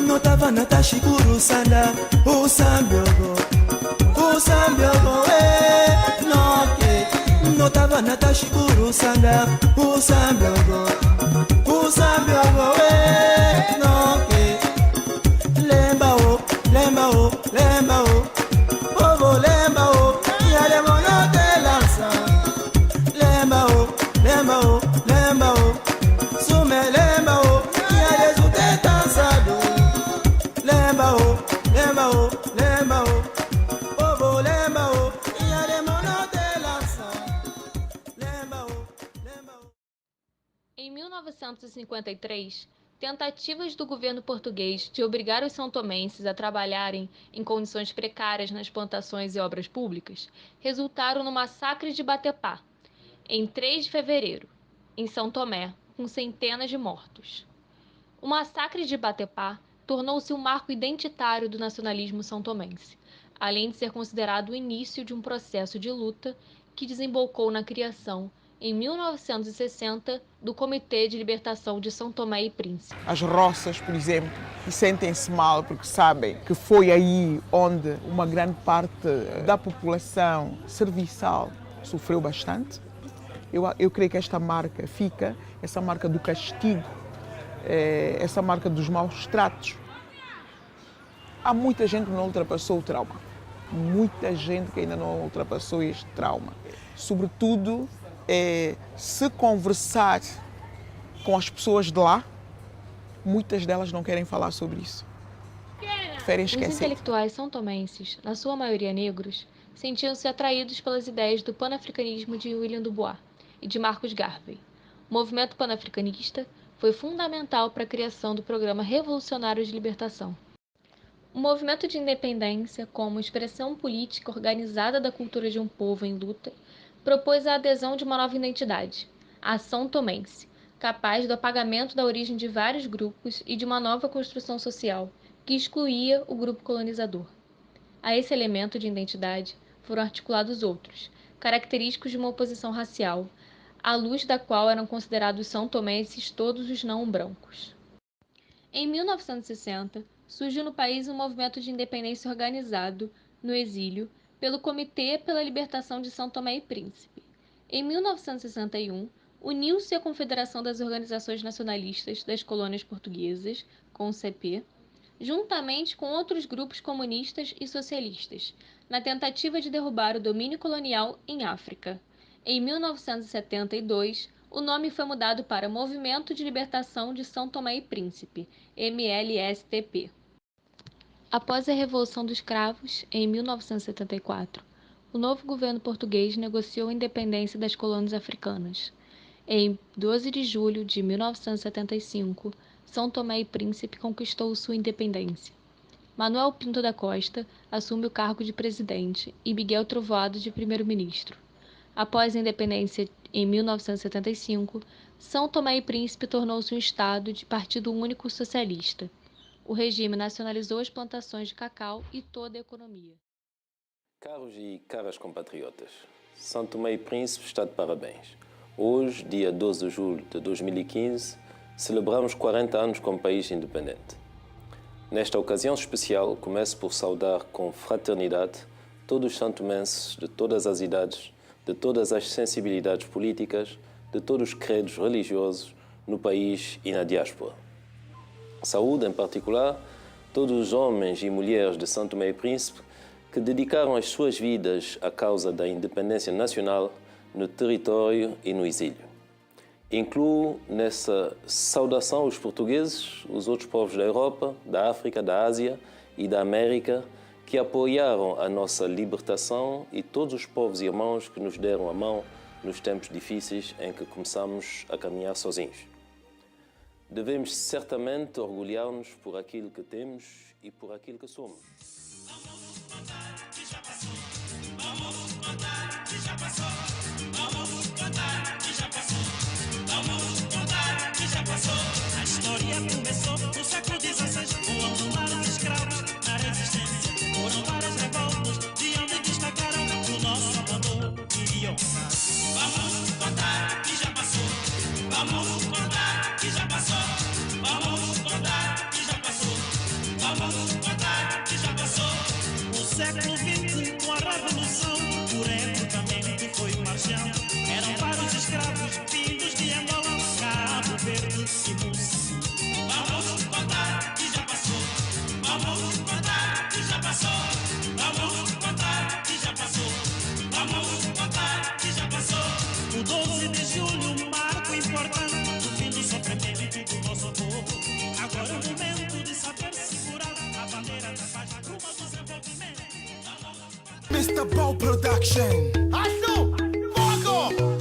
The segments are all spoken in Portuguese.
Notava natashikuru sana usambyogo noke. Notava natashikuru sana usambyogo noke. Lemba o ovo lemba o yale monote lança. Lemba o sume lemba o yale zute tansado. Lemba o ovo lemba o yale monote lança. Lemba o. Em 1953, tentativas do governo português de obrigar os são-tomenses a trabalharem em condições precárias nas plantações e obras públicas resultaram no massacre de Batepá, em 3 de fevereiro, em São Tomé, com centenas de mortos. O massacre de Batepá tornou-se um marco identitário do nacionalismo são-tomense, além de ser considerado o início de um processo de luta que desembocou na criação, em 1960, do Comitê de Libertação de São Tomé e Príncipe. As roças, por exemplo, sentem-se mal porque sabem que foi aí onde uma grande parte da população serviçal sofreu bastante. Eu creio que esta marca fica, essa marca do castigo, essa marca dos maus tratos. Há muita gente que não ultrapassou o trauma. Muita gente que ainda não ultrapassou este trauma. Sobretudo, se conversar com as pessoas de lá, muitas delas não querem falar sobre isso. Preferem esquecer. Os intelectuais são-tomenses, na sua maioria negros, sentiam-se atraídos pelas ideias do panafricanismo de William Du Bois e de Marcus Garvey. O movimento panafricanista foi fundamental para a criação do Programa Revolucionário de Libertação. O movimento de independência, como expressão política organizada da cultura de um povo em luta, propôs a adesão de uma nova identidade, a ação tomense, capaz do apagamento da origem de vários grupos e de uma nova construção social, que excluía o grupo colonizador. A esse elemento de identidade foram articulados outros, característicos de uma oposição racial, à luz da qual eram considerados são-tomenses todos os não-brancos. Em 1960, surgiu no país um movimento de independência organizado, no exílio, pelo Comitê pela Libertação de São Tomé e Príncipe. Em 1961, uniu-se à Confederação das Organizações Nacionalistas das Colônias Portuguesas, CONCP, juntamente com outros grupos comunistas e socialistas, na tentativa de derrubar o domínio colonial em África. Em 1972, o nome foi mudado para Movimento de Libertação de São Tomé e Príncipe, MLSTP. Após a Revolução dos Cravos, em 1974, o novo governo português negociou a independência das colônias africanas. Em 12 de julho de 1975, São Tomé e Príncipe conquistou sua independência. Manuel Pinto da Costa assume o cargo de presidente e Miguel Trovoado de primeiro-ministro. Após a independência em 1975, São Tomé e Príncipe tornou-se um estado de partido único socialista. O regime nacionalizou as plantações de cacau e toda a economia. Caros e caras compatriotas, São Tomé e Príncipe está de parabéns. Hoje, dia 12 de julho de 2015, celebramos 40 anos como país independente. Nesta ocasião especial, começo por saudar com fraternidade todos os santomenses de todas as idades, de todas as sensibilidades políticas, de todos os credos religiosos no país e na diáspora. Saúde, em particular, todos os homens e mulheres de São Tomé e Príncipe que dedicaram as suas vidas à causa da independência nacional no território e no exílio. Incluo nessa saudação os portugueses, os outros povos da Europa, da África, da Ásia e da América que apoiaram a nossa libertação e todos os povos irmãos que nos deram a mão nos tempos difíceis em que começamos a caminhar sozinhos. Devemos certamente orgulhar-nos por aquilo que temos e por aquilo que somos. Vamos contar que já passou. Vamos contar que já passou. Vamos contar que já passou. Vamos contar que já passou. A história começou no século XVI, quando vários escravos na resistência foram várias revoltas de onde destacaram o nosso amor e honra. Vamos contar região. Eram vários escravos vindos de Angola, Cabo Verde e Moçambique. Vamos contar que já passou. Vamos contar que já passou. Vamos contar que já passou. Vamos contar que já passou. O 12 de julho, marco importante do fim do sofrimento do nosso povo. Agora é o momento de saber segurar a bandeira da paz rumo ao desenvolvimento. Mr. Bow Production. Acho! Fogo!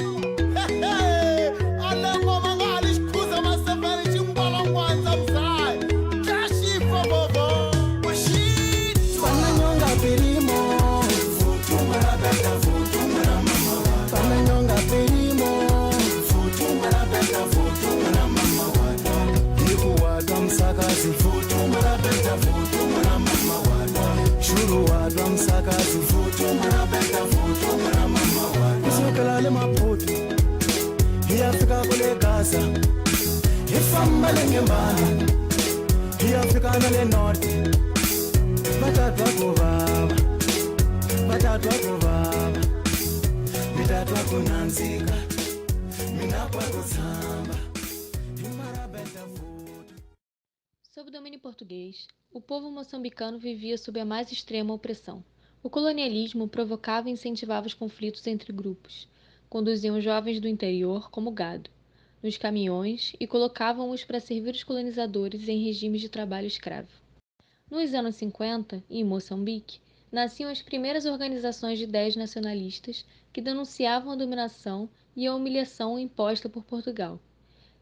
Sob o domínio português, o povo moçambicano vivia sob a mais extrema opressão. O colonialismo provocava e incentivava os conflitos entre grupos, conduziam jovens do interior como gado nos caminhões e colocavam-os para servir os colonizadores em regimes de trabalho escravo. Nos anos 50, em Moçambique, nasciam as primeiras organizações de ideias nacionalistas que denunciavam a dominação e a humilhação imposta por Portugal.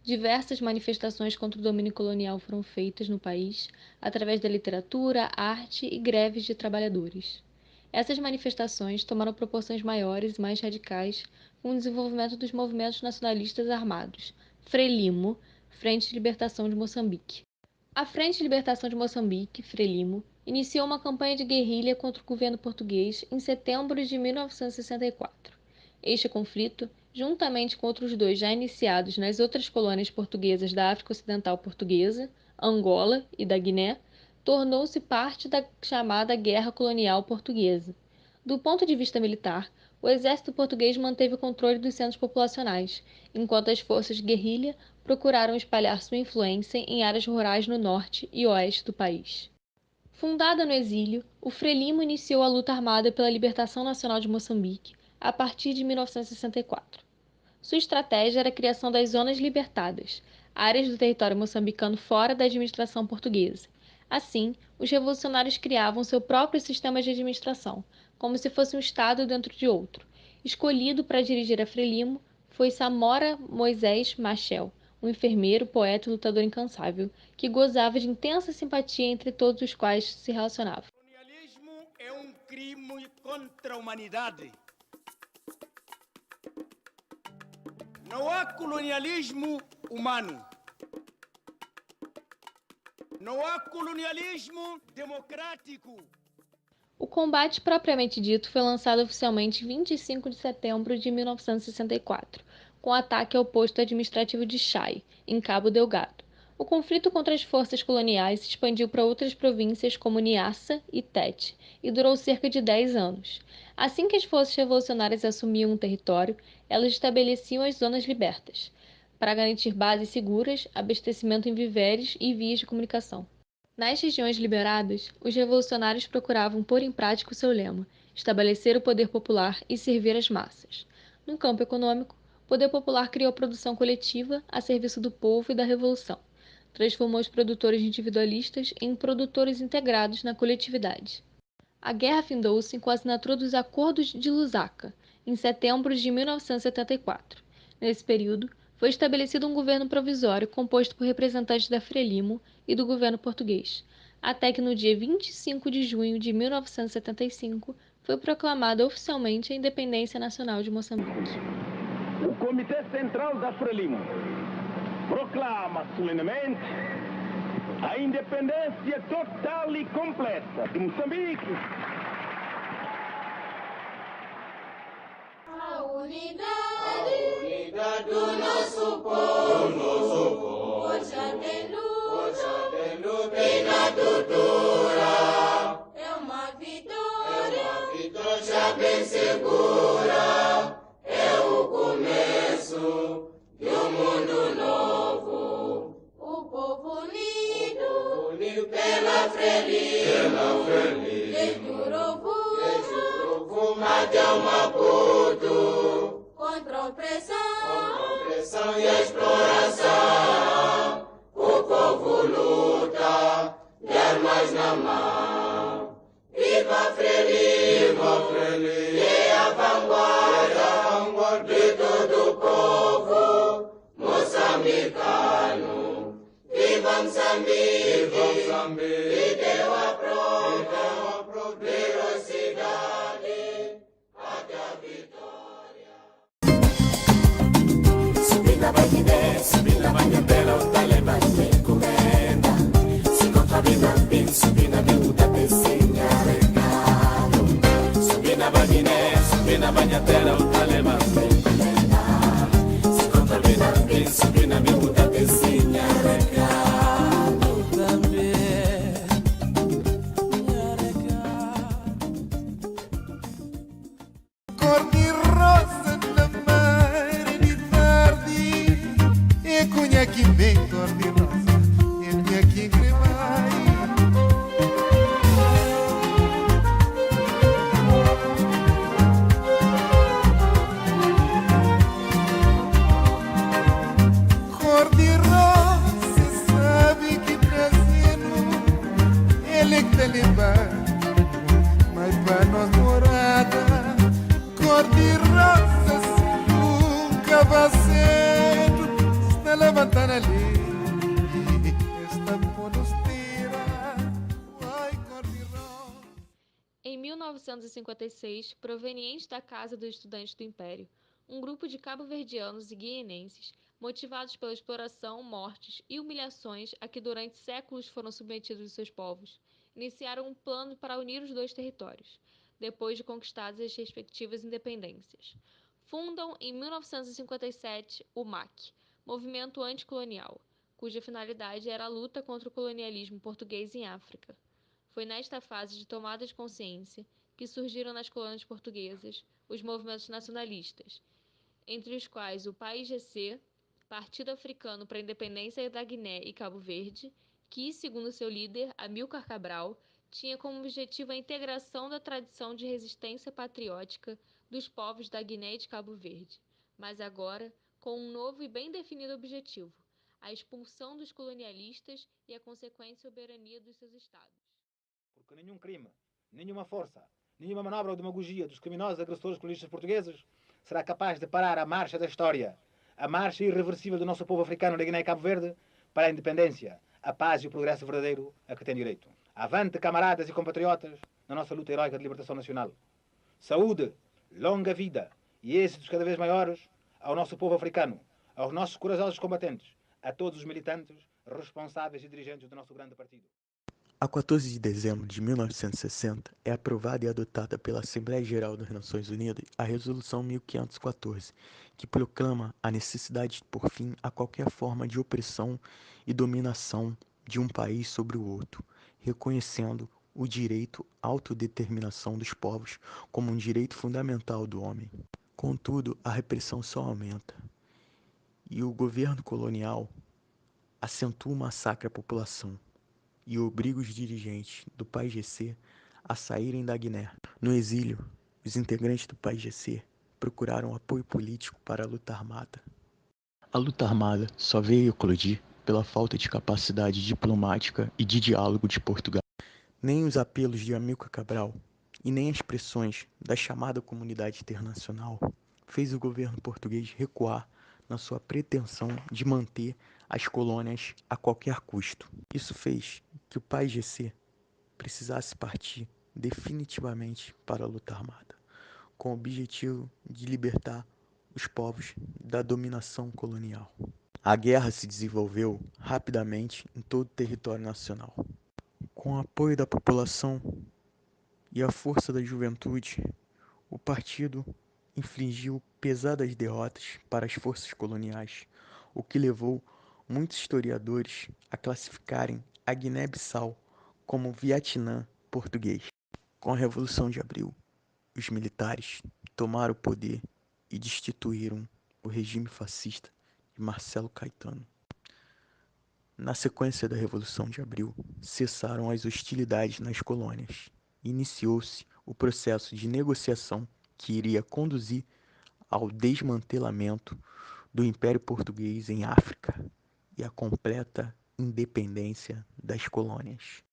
Diversas manifestações contra o domínio colonial foram feitas no país através da literatura, arte e greves de trabalhadores. Essas manifestações tomaram proporções maiores e mais radicais com o desenvolvimento dos movimentos nacionalistas armados, Frelimo, Frente de Libertação de Moçambique. A Frente de Libertação de Moçambique, Frelimo, iniciou uma campanha de guerrilha contra o governo português em setembro de 1964. Este conflito, juntamente com outros dois já iniciados nas outras colônias portuguesas da África Ocidental Portuguesa, Angola e da Guiné, tornou-se parte da chamada Guerra Colonial Portuguesa. Do ponto de vista militar, o exército português manteve o controle dos centros populacionais, enquanto as forças de guerrilha procuraram espalhar sua influência em áreas rurais no norte e oeste do país. Fundada no exílio, o Frelimo iniciou a luta armada pela libertação nacional de Moçambique a partir de 1964. Sua estratégia era a criação das Zonas Libertadas, áreas do território moçambicano fora da administração portuguesa. Assim, os revolucionários criavam seu próprio sistema de administração, como se fosse um estado dentro de outro. Escolhido para dirigir a Frelimo foi Samora Moisés Machel, um enfermeiro, poeta e lutador incansável, que gozava de intensa simpatia entre todos os quais se relacionava. O colonialismo é um crime contra a humanidade. Não há colonialismo humano. Não há colonialismo democrático. O combate propriamente dito foi lançado oficialmente em 25 de setembro de 1964, com o ataque ao posto administrativo de Chai, em Cabo Delgado. O conflito contra as forças coloniais se expandiu para outras províncias como Niassa e Tete e durou cerca de 10 anos. Assim que as forças revolucionárias assumiam um território, elas estabeleciam as zonas libertas, para garantir bases seguras, abastecimento em víveres e vias de comunicação. Nas regiões liberadas, os revolucionários procuravam pôr em prática o seu lema, estabelecer o poder popular e servir as massas. No campo econômico, o poder popular criou a produção coletiva a serviço do povo e da revolução. Transformou os produtores individualistas em produtores integrados na coletividade. A guerra findou-se com a assinatura dos Acordos de Lusaka, em setembro de 1974. Nesse período, foi estabelecido um governo provisório composto por representantes da Frelimo e do governo português, até que no dia 25 de junho de 1975 foi proclamada oficialmente a independência nacional de Moçambique. O Comitê Central da Frelimo proclama solenemente a independência total e completa de Moçambique. A unidade do nosso povo, hoje tem luta e na dura, é uma vitória bem segura. contra a opressão e a exploração. O povo luta, der mais na mão. Viva Frelimo, e a vanguarda de todo o povo moçambicano. Viva Moçambique, e deu a prova, velocidade até a vitória. Subida vai Guiné, subida vai Gambela, o Talibã te encomenda. Se contra a vida, subida miúda, pecinha, recado. Subida vai Guiné, subida vai Gambela, o Talibã te encomenda. Se contra a vida, subida miúda, pecinha, recado. Cor de rosa na mar de tarde. E conhaque bem cor de rosa, e conhaque cremai. Cor de rosa, sabe que trazendo ele que te levar, mas para nós morada. Cor de rosas, nunca vai ser. Está levantando ali, está por nos tirar. Ai, cor de rosa. Em 1956, proveniente da Casa dos Estudantes do Império, um grupo de cabo-verdianos e guineenses, motivados pela exploração, mortes e humilhações a que durante séculos foram submetidos seus povos, iniciaram um plano para unir os dois territórios, depois de conquistadas as respectivas independências. Fundam, em 1957, o MAC, Movimento Anticolonial, cuja finalidade era a luta contra o colonialismo português em África. Foi nesta fase de tomada de consciência que surgiram nas colônias portuguesas os movimentos nacionalistas, entre os quais o PAIGC, Partido Africano para a Independência da Guiné e Cabo Verde, que, segundo seu líder, Amílcar Cabral, tinha como objetivo a integração da tradição de resistência patriótica dos povos da Guiné e de Cabo Verde, mas agora com um novo e bem definido objetivo: a expulsão dos colonialistas e a consequente soberania dos seus estados. Porque nenhum crime, nenhuma força, nenhuma manobra ou demagogia dos criminosos agressores colonistas portugueses será capaz de parar a marcha da história, a marcha irreversível do nosso povo africano da Guiné e Cabo Verde para a independência, a paz e o progresso verdadeiro a que tem direito. Avante, camaradas e compatriotas, na nossa luta heroica de libertação nacional. Saúde, longa vida e êxitos cada vez maiores ao nosso povo africano, aos nossos corajosos combatentes, a todos os militantes, responsáveis e dirigentes do nosso grande partido. A 14 de dezembro de 1960 é aprovada e adotada pela Assembleia Geral das Nações Unidas a Resolução 1514, que proclama a necessidade de pôr fim a qualquer forma de opressão e dominação de um país sobre o outro, reconhecendo o direito à autodeterminação dos povos como um direito fundamental do homem. Contudo, a repressão só aumenta, e o governo colonial acentua o massacre à população e obriga os dirigentes do PAIGC a saírem da Guiné. No exílio, os integrantes do PAIGC procuraram apoio político para a luta armada. A luta armada só veio eclodir pela falta de capacidade diplomática e de diálogo de Portugal. Nem os apelos de Amílcar Cabral e nem as pressões da chamada comunidade internacional fez o governo português recuar na sua pretensão de manter as colônias a qualquer custo. Isso fez que o PAIGC precisasse partir definitivamente para a luta armada, com o objetivo de libertar os povos da dominação colonial. A guerra se desenvolveu rapidamente em todo o território nacional. Com o apoio da população e a força da juventude, o partido infligiu pesadas derrotas para as forças coloniais, o que levou muitos historiadores a classificarem a Guiné-Bissau como Vietnã português. Com a Revolução de Abril, os militares tomaram o poder e destituíram o regime fascista de Marcelo Caetano. Na sequência da Revolução de Abril, cessaram as hostilidades nas colônias. Iniciou-se o processo de negociação que iria conduzir ao desmantelamento do Império Português em África e a completa independência das colônias.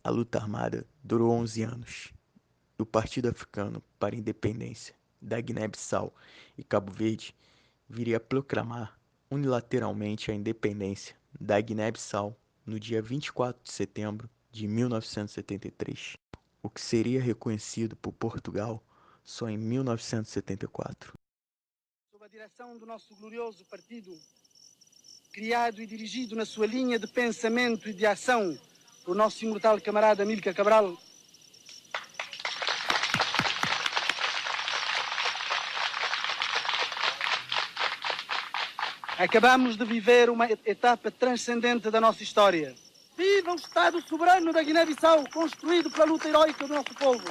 A luta armada durou 11 anos. O Partido Africano para a Independência da Guiné-Bissau e Cabo Verde viria a proclamar unilateralmente a independência da Guiné-Bissau no dia 24 de setembro de 1973, o que seria reconhecido por Portugal só em 1974. Sob a direção do nosso glorioso partido, criado e dirigido na sua linha de pensamento e de ação por nosso imortal camarada Amílcar Cabral, acabamos de viver uma etapa transcendente da nossa história. Viva o Estado soberano da Guiné-Bissau, construído pela luta heroica do nosso povo.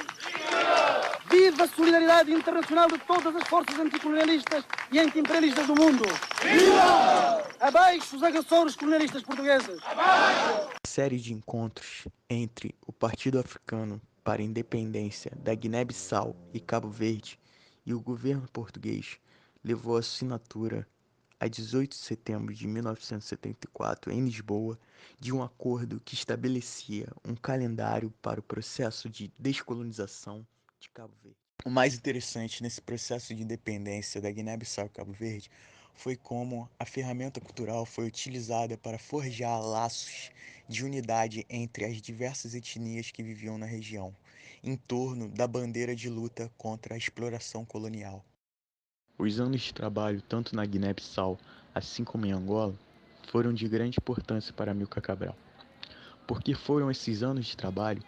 Viva a solidariedade internacional de todas as forças anticolonialistas e anti-imperialistas do mundo. Viva! Abaixo os agressores colonialistas portugueses. Abaixo! Série de encontros entre o Partido Africano para a Independência da Guiné-Bissau e Cabo Verde e o governo português levou à assinatura, a 18 de setembro de 1974, em Lisboa, de um acordo que estabelecia um calendário para o processo de descolonização de Cabo Verde. O mais interessante nesse processo de independência da Guiné-Bissau e Cabo Verde foi como a ferramenta cultural foi utilizada para forjar laços de unidade entre as diversas etnias que viviam na região, em torno da bandeira de luta contra a exploração colonial. Os anos de trabalho, tanto na Guiné-Bissau, assim como em Angola, foram de grande importância para Amílcar Cabral, porque foram esses anos de trabalho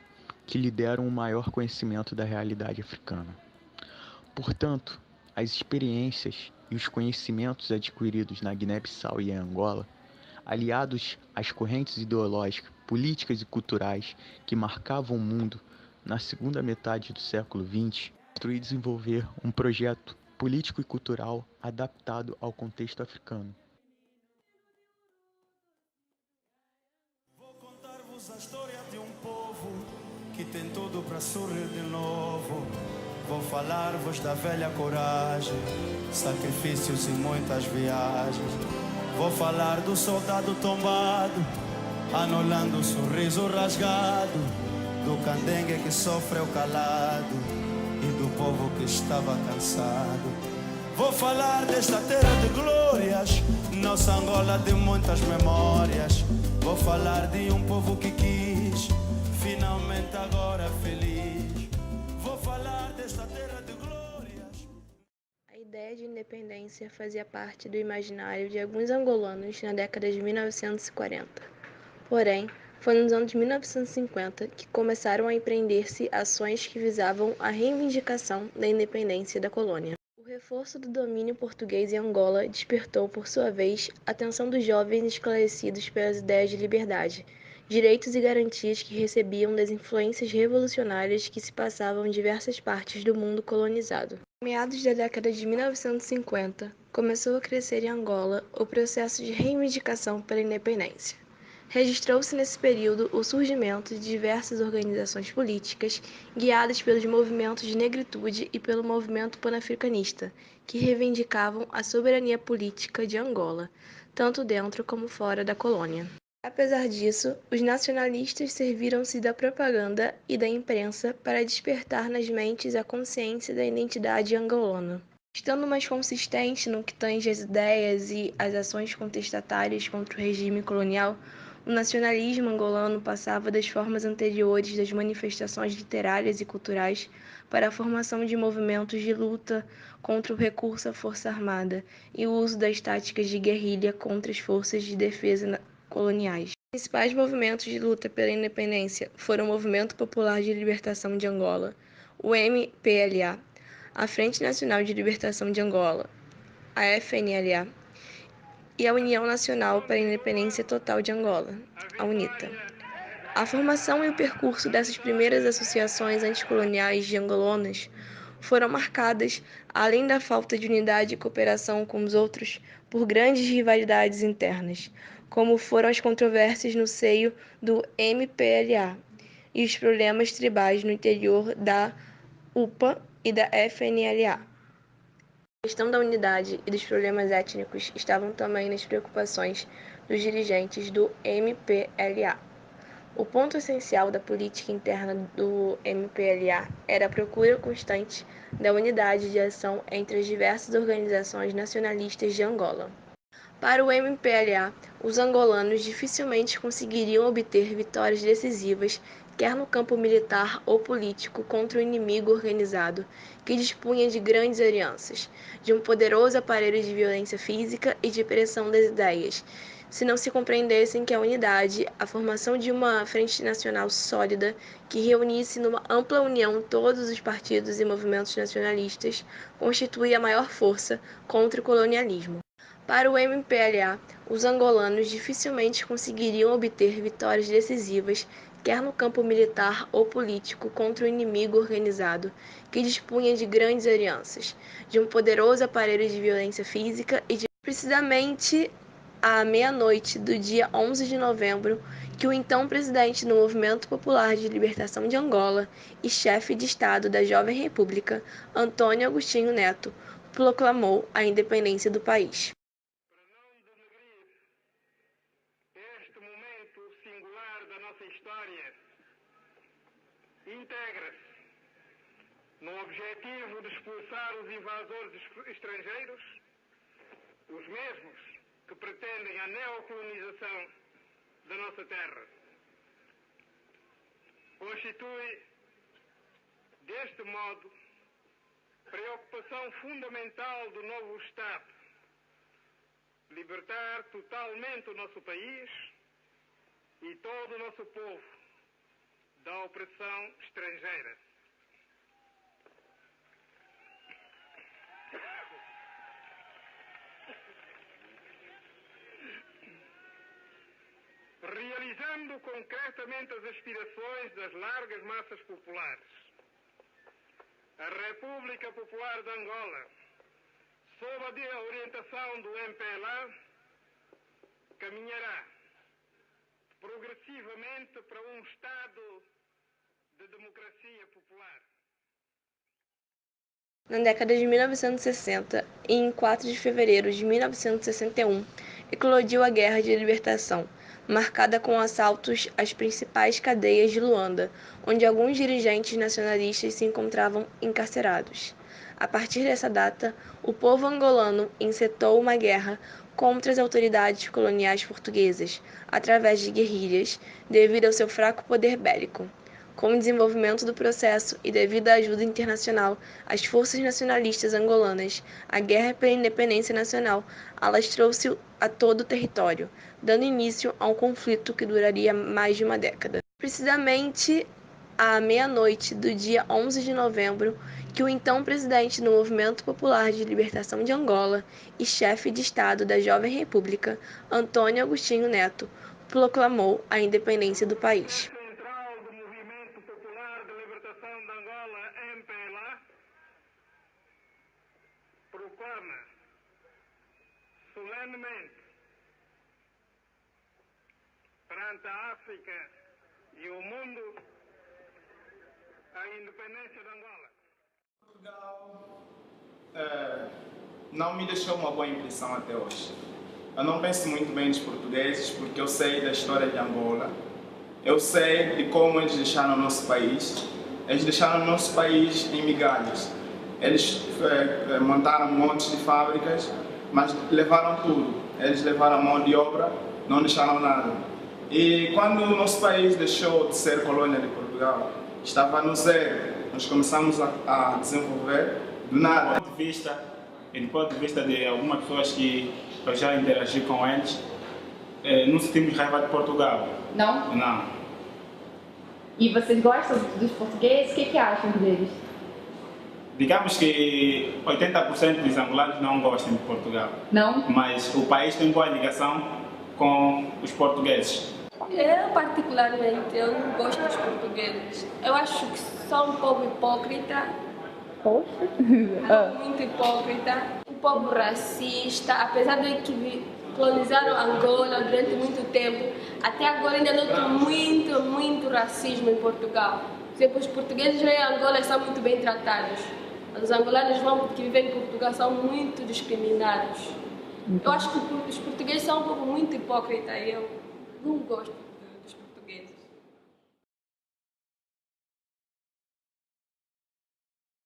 que lhe deram um maior conhecimento da realidade africana. Portanto, as experiências e os conhecimentos adquiridos na Guiné-Bissau e em Angola, aliados às correntes ideológicas, políticas e culturais que marcavam o mundo na segunda metade do século XX, construir e desenvolver um projeto político e cultural adaptado ao contexto africano. Vou contar-vos a história de um povo que tem tudo para sorrir de novo. Vou falar-vos da velha coragem, sacrifícios e muitas viagens. Vou falar do soldado tombado, anulando o sorriso rasgado, do candengue que sofreu calado e do povo que estava cansado. Vou falar desta terra de glórias, nossa Angola de muitas memórias. Vou falar de um povo que quis, finalmente agora feliz. Vou falar desta terra de glórias. A ideia de independência fazia parte do imaginário de alguns angolanos na década de 1940. Porém, foi nos anos 1950 que começaram a empreender-se ações que visavam a reivindicação da independência da colônia. O reforço do domínio português em Angola despertou, por sua vez, a atenção dos jovens esclarecidos pelas ideias de liberdade, direitos e garantias que recebiam das influências revolucionárias que se passavam em diversas partes do mundo colonizado. Em meados da década de 1950, começou a crescer em Angola o processo de reivindicação pela independência. Registrou-se nesse período o surgimento de diversas organizações políticas guiadas pelos movimentos de negritude e pelo movimento panafricanista, que reivindicavam a soberania política de Angola, tanto dentro como fora da colônia. Apesar disso, os nacionalistas serviram-se da propaganda e da imprensa para despertar nas mentes a consciência da identidade angolana. Estando mais consistente no que tange às ideias e às ações contestatárias contra o regime colonial, o nacionalismo angolano passava das formas anteriores das manifestações literárias e culturais para a formação de movimentos de luta contra o recurso à força armada e o uso das táticas de guerrilha contra as forças de defesa coloniais. Os principais movimentos de luta pela independência foram o Movimento Popular de Libertação de Angola, o MPLA, a Frente Nacional de Libertação de Angola, a FNLA, e a União Nacional para a Independência Total de Angola, a UNITA. A formação e o percurso dessas primeiras associações anticoloniais de angolanos foram marcadas, além da falta de unidade e cooperação com os outros, por grandes rivalidades internas, como foram as controvérsias no seio do MPLA e os problemas tribais no interior da UPA e da FNLA. A questão da unidade e dos problemas étnicos estavam também nas preocupações dos dirigentes do MPLA. O ponto essencial da política interna do MPLA era a procura constante da unidade de ação entre as diversas organizações nacionalistas de Angola. Para o MPLA, os angolanos dificilmente conseguiriam obter vitórias decisivas, quer no campo militar ou político, contra o inimigo organizado, que dispunha de grandes alianças, de um poderoso aparelho de violência física e de pressão das ideias, se não se compreendessem que a unidade, a formação de uma frente nacional sólida que reunisse numa ampla união todos os partidos e movimentos nacionalistas, constitui a maior força contra o colonialismo. Para o MPLA, os angolanos dificilmente conseguiriam obter vitórias decisivas, quer no campo militar ou político, contra o inimigo organizado, que dispunha de grandes alianças, de um poderoso aparelho de violência física e de precisamente à meia-noite do dia 11 de novembro, que o então presidente do Movimento Popular de Libertação de Angola e chefe de Estado da Jovem República, Antônio Agostinho Neto, proclamou a independência do país. Integra-se no objetivo de expulsar os invasores estrangeiros, os mesmos que pretendem a neocolonização da nossa terra. Constitui, deste modo, preocupação fundamental do novo Estado libertar totalmente o nosso país e todo o nosso povo da opressão estrangeira. Realizando concretamente as aspirações das largas massas populares, a República Popular de Angola, sob a orientação do MPLA, caminhará progressivamente para um Estado de democracia popular. Na década de 1960 e em 4 de fevereiro de 1961, eclodiu a Guerra de Libertação, marcada com assaltos às principais cadeias de Luanda, onde alguns dirigentes nacionalistas se encontravam encarcerados. A partir dessa data, o povo angolano encetou uma guerra contra as autoridades coloniais portuguesas, através de guerrilhas, devido ao seu fraco poder bélico. Com o desenvolvimento do processo e devido à ajuda internacional às forças nacionalistas angolanas, a guerra pela independência nacional alastrou-se a todo o território, dando início a um conflito que duraria mais de uma década. Precisamente à meia-noite do dia 11 de novembro, que o então presidente do Movimento Popular de Libertação de Angola e chefe de Estado da Jovem República, Antônio Agostinho Neto, proclamou a independência do país. Proclama solenemente perante a África e o mundo a independência de Angola. Portugal não me deixou uma boa impressão até hoje. Eu não penso muito bem dos portugueses porque eu sei da história de Angola, eu sei de como eles deixaram o nosso país. Eles deixaram o nosso país em migalhas. Eles montaram montes de fábricas, mas levaram tudo. Eles levaram mão de obra, não deixaram nada. E quando o nosso país deixou de ser colônia de Portugal, estava no zero. Nós começamos a desenvolver do nada. Do ponto de vista de algumas pessoas que eu já interagi com eles, não sentimos raiva de Portugal. Não? Não. E vocês gostam dos portugueses? O que acham deles? Digamos que 80% dos angolanos não gostam de Portugal. Não? Mas o país tem boa ligação com os portugueses. Eu, particularmente, eu não gosto dos portugueses. Eu acho que são um povo hipócrita. Poxa? Muito hipócrita. Um povo racista, apesar de que colonizaram Angola durante muito tempo, até agora ainda noto muito racismo em Portugal. Os portugueses em Angola são muito bem tratados. Os angolanos que vivem em Portugal são muito discriminados. Eu acho que os portugueses são um pouco muito hipócritas e eu não gosto.